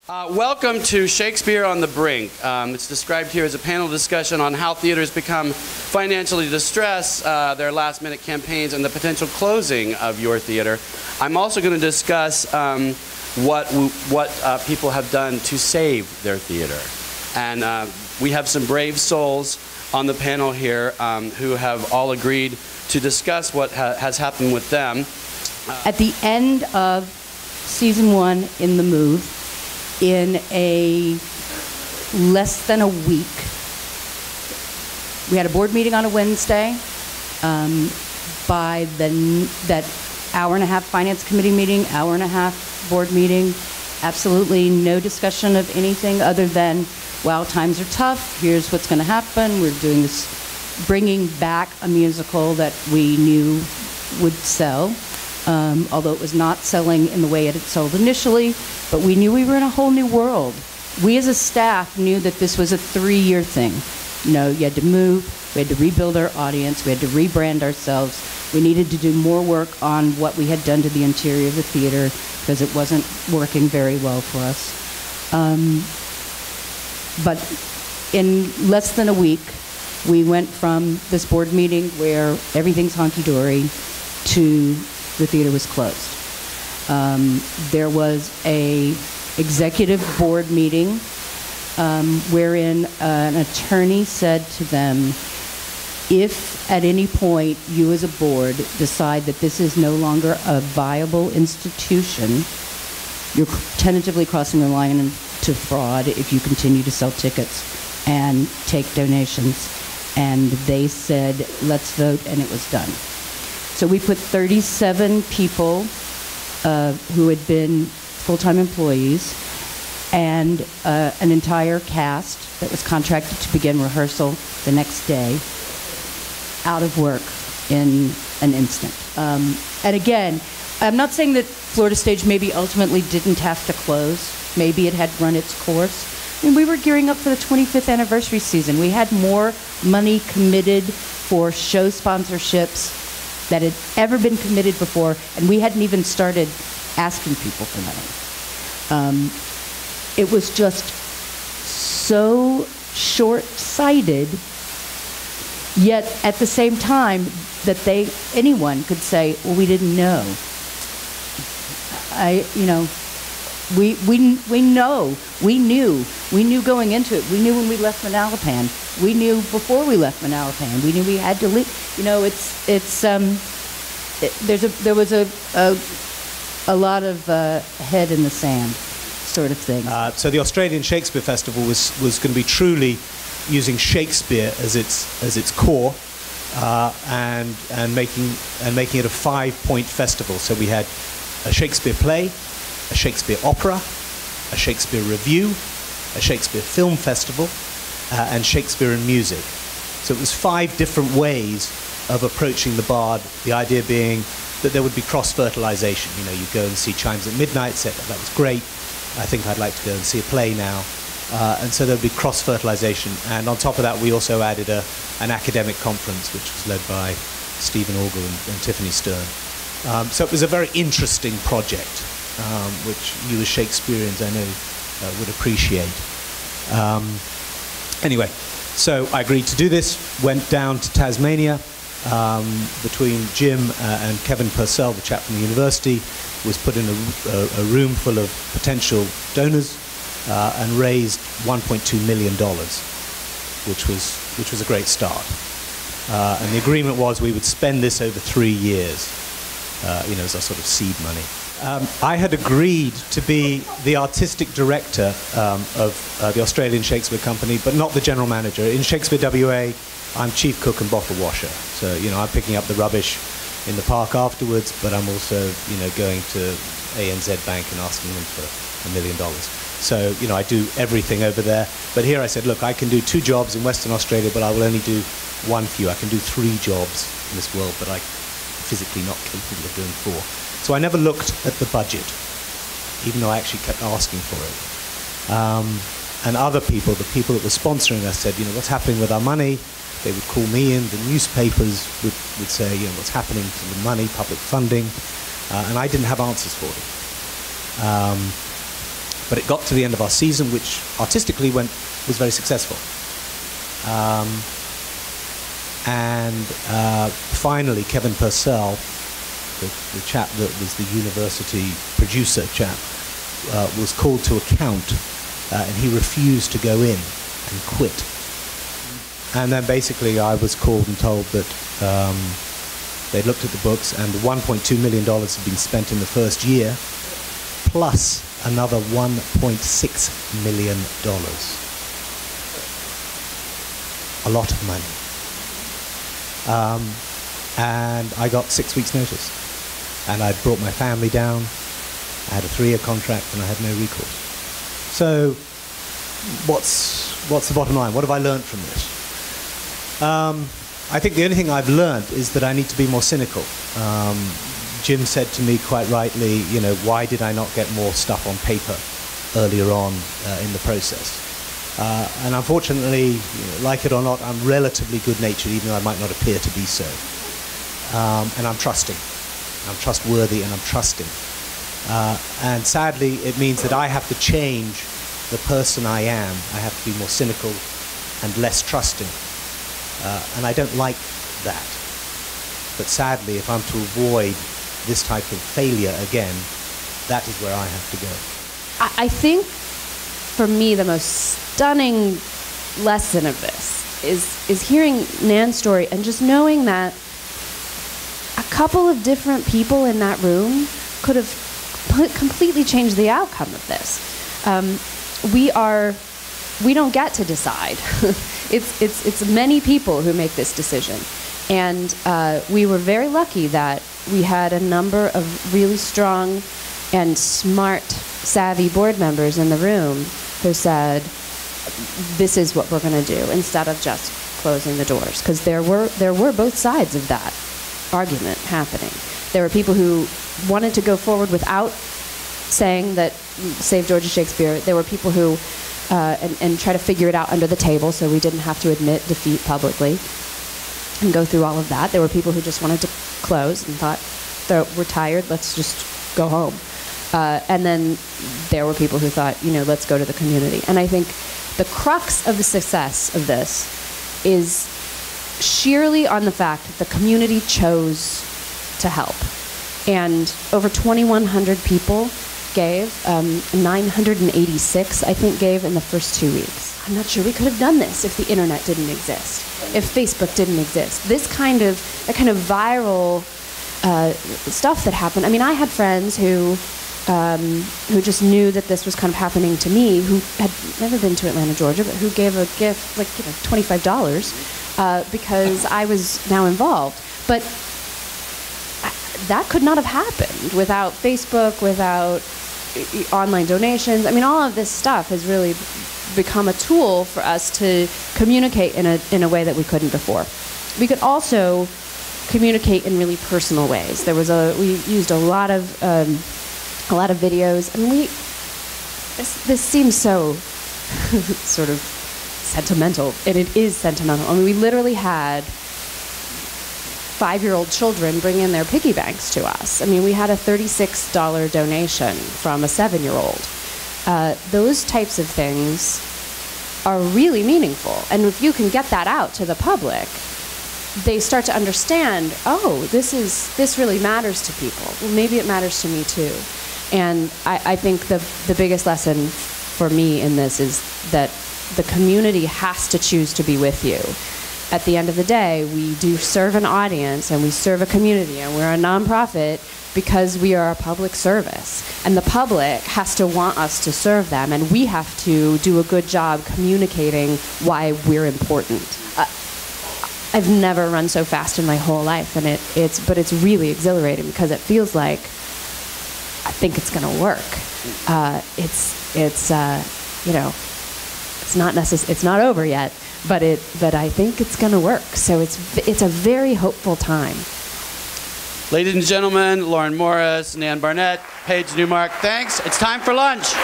Welcome to Shakespeare on the Brink. It's described here as a panel discussion on how theaters become financially distressed, their last-minute campaigns, and the potential closing of your theater. I'm also going to discuss what people have done to save their theater. And we have some brave souls on the panel here who have all agreed to discuss what has happened with them. At the end of season 1 in The Move, in a less than a week, we had a board meeting on a Wednesday. By that hour-and-a-half finance committee meeting, hour-and-a-half board meeting, absolutely no discussion of anything other than, well, times are tough, here's what's going to happen, we're doing this, bringing back a musical that we knew would sell. Although it was not selling in the way it had sold initially, but we knew we were in a whole new world. We as a staff knew that this was a 3-year thing. You know, you had to move, we had to rebuild our audience, we had to rebrand ourselves, we needed to do more work on what we had done to the interior of the theater because it wasn't working very well for us. But in less than a week, we went from this board meeting where everything's hunky-dory to the theater was closed. There was a executive board meeting wherein an attorney said to them, if at any point you as a board decide that this is no longer a viable institution, you're tentatively crossing the line into fraud if you continue to sell tickets and take donations. And they said, let's vote, and it was done. So we put 37 people who had been full-time employees and an entire cast that was contracted to begin rehearsal the next day out of work in an instant. And again, I'm not saying that Florida Stage maybe ultimately didn't have to close. Maybe it had run its course. I mean, we were gearing up for the 25th anniversary season. We had more money committed for show sponsorships that had ever been committed before, and we hadn't even started asking people for money. It was just so short-sighted, yet at the same time that anyone could say, well, we didn't know. We knew going into it. We knew when we left Manalapan. We knew before we left Manalapan. We knew we had to leave. You know, there was a lot of head in the sand sort of thing. So the Australian Shakespeare Festival was going to be truly using Shakespeare as its core, and making it a 5-point festival. So we had a Shakespeare play, a Shakespeare opera, a Shakespeare review, a Shakespeare film festival, and Shakespeare and music. So it was 5 different ways of approaching the bard, the idea being that there would be cross-fertilization. You know, you go and see Chimes at Midnight, say, that was great, I think I'd like to go and see a play now. And so there would be cross-fertilization. And on top of that, we also added an academic conference, which was led by Stephen Orgel and Tiffany Stern. So it was a very interesting project, which you as Shakespeareans, I know, would appreciate. Anyway, so I agreed to do this, went down to Tasmania, between Jim and Kevin Purcell, the chap from the university, was put in a room full of potential donors and raised $1.2 million, which was a great start. And the agreement was we would spend this over 3 years, as our sort of seed money. I had agreed to be the artistic director of the Australian Shakespeare Company, but not the general manager. In Shakespeare WA, I'm chief cook and bottle washer. So, I'm picking up the rubbish in the park afterwards, but I'm also, going to ANZ Bank and asking them for $1 million. So, I do everything over there. But here I said, look, I can do 2 jobs in Western Australia, but I will only do 1 for you. I can do 3 jobs in this world, but I'm physically not capable of doing 4. So I never looked at the budget, even though I actually kept asking for it. And other people, the people that were sponsoring us, said, what's happening with our money? They would call me in, the newspapers would say, what's happening to the money, public funding, and I didn't have answers for them. But it got to the end of our season, which artistically was very successful. Finally, Kevin Purcell, the chap that was the university producer chap, was called to account, and he refused to go in and quit. And then basically I was called and told that they looked at the books and $1.2 million had been spent in the first year, plus another $1.6 million. A lot of money. And I got 6 weeks' notice. And I brought my family down. I had a 3-year contract and I had no recourse. So what's the bottom line? What have I learned from this? I think the only thing I've learned is that I need to be more cynical. Jim said to me quite rightly, why did I not get more stuff on paper earlier on in the process? And unfortunately, like it or not, I'm relatively good-natured, even though I might not appear to be so. And I'm trusting. I'm trustworthy and I'm trusting. And sadly, it means that I have to change the person I am. I have to be more cynical and less trusting. And I don't like that. But sadly, if I'm to avoid this type of failure again, that is where I have to go. I think, for me, the most stunning lesson of this is hearing Nan's story and just knowing that a couple of different people in that room could have completely changed the outcome of this. We don't get to decide. It's many people who make this decision. And we were very lucky that we had a number of really strong and smart, savvy board members in the room who said, this is what we're going to do, instead of just closing the doors. Because there were both sides of that argument happening. There were people who wanted to go forward without saying that save Georgia Shakespeare. There were people who and try to figure it out under the table so we didn't have to admit defeat publicly and go through all of that. There were people who just wanted to close and thought, we're tired, let's just go home. And then there were people who thought, let's go to the community. And I think the crux of the success of this is sheerly on the fact that the community chose to help. And over 2,100 people gave, 986, I think, gave in the first 2 weeks. I'm not sure we could have done this if the internet didn't exist, if Facebook didn't exist. That kind of viral stuff that happened. I mean, I had friends who just knew that this was kind of happening to me, who had never been to Atlanta, Georgia, but who gave a gift, like $25, because I was now involved. But that could not have happened without Facebook, without online donations. I mean, all of this stuff has really become a tool for us to communicate in a way that we couldn't before. We could also communicate in really personal ways. We used a lot of videos. I mean, this seems so sort of sentimental, and it is sentimental. I mean, we literally had 5-year-old children bring in their piggy banks to us. I mean, we had a $36 donation from a 7-year-old. Those types of things are really meaningful. And if you can get that out to the public, they start to understand, oh, this really matters to people. Well, maybe it matters to me too. And I think the biggest lesson for me in this is that the community has to choose to be with you. At the end of the day, we do serve an audience and we serve a community, and we're a nonprofit because we are a public service. And the public has to want us to serve them, and we have to do a good job communicating why we're important. I've never run so fast in my whole life, and but it's really exhilarating because it feels like I think it's going to work. It's not over yet. But I think it's going to work. So it's a very hopeful time. Ladies and gentlemen, Lauren Morris, Nan Barnett, Paige Newmark, thanks. It's time for lunch.